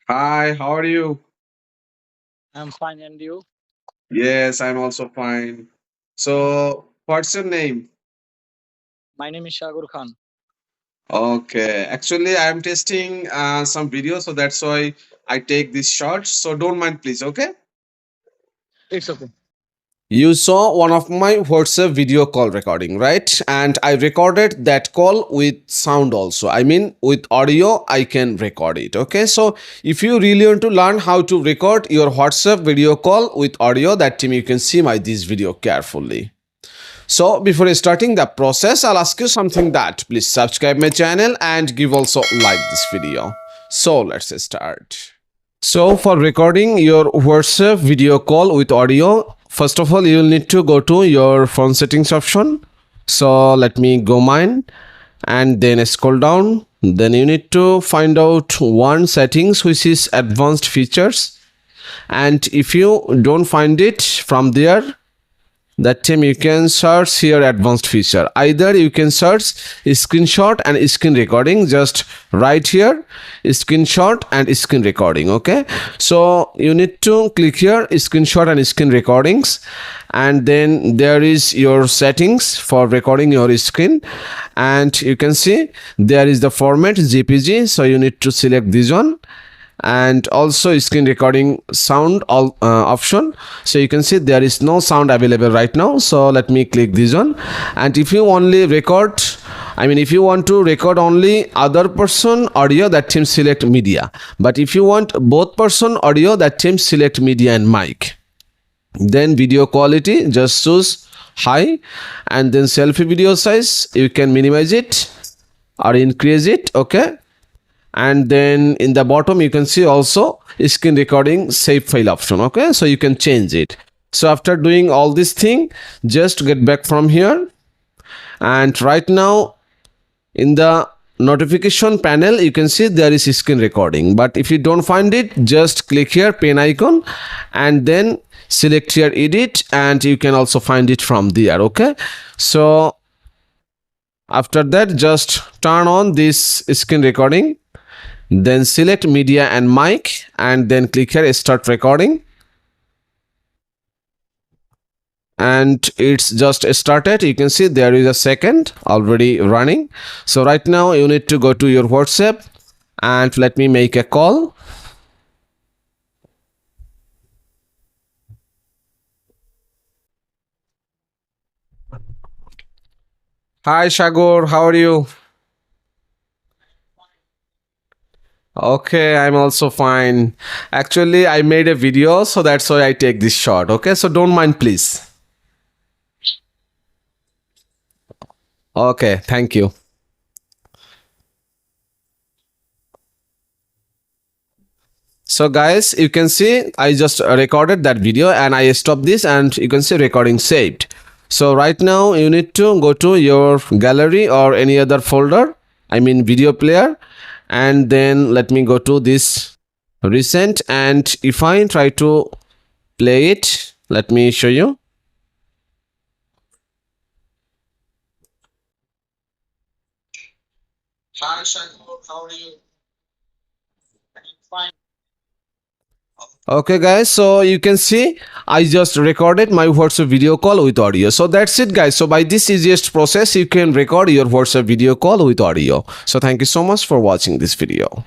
Hi, how are you? I'm fine, and you? Yes, I'm also fine. So, what's your name? My name is Shagur Khan. Okay, actually, I'm testing some videos, so that's why I take these shots. So, don't mind, please. Okay. It's okay. You saw one of my WhatsApp video call recording, right? And I recorded that call with sound also. I mean, with audio, I can record it. Okay. So, if you really want to learn how to record your WhatsApp video call with audio, that time you can see my this video carefully. So, before starting the process, I'll ask you something that please subscribe my channel and give also like this video. So, let's start. So for recording your WhatsApp video call with audio, first of all, you'll need to go to your phone settings option. So let me go mine and then scroll down. Then you need to find out one settings which is advanced features. And if you don't find it from there, that time you can search here advanced feature. Either you can search screenshot and screen recording. Just right here screenshot and screen recording. Okay, so you need to click here screenshot and screen recordings, and then there is your settings for recording your screen, and you can see there is the format jpg, so you need to select this one, and also screen recording sound all option. So you can see there is no sound available right now, so let me click this one. And if you only record, I mean if you want to record only other person audio, that time select media. But if you want both person audio, that time select media and mic. Then video quality, just choose high, and then selfie video size you can minimize it or increase it. Okay, and then in the bottom you can see also screen recording save file option. Okay, so you can change it. So after doing all this thing, just get back from here, and right now in the notification panel you can see there is screen recording, but if you don't find it, just click here pen icon and then select here edit, and you can also find it from there. Okay, so after that just turn on this screen recording, then select media and mic, and then click here start recording, and it's just started. You can see there is a second already running. So right now you need to go to your WhatsApp and let me make a call. Hi Shagor, how are you? Okay, I'm also fine. Actually, I made a video, so that's why I take this shot. Okay, so don't mind, please. Okay, thank you. So guys, you can see I just recorded that video and I stop this, and you can see recording saved. So right now you need to go to your gallery or any other folder, I mean video player, and then let me go to this recent, and if I try to play it, let me show you. Hi, Shankar, how are you? Fine. Okay guys, so you can see I just recorded my WhatsApp video call with audio. So that's it guys. So by this easiest process you can record your WhatsApp video call with audio. So thank you so much for watching this video.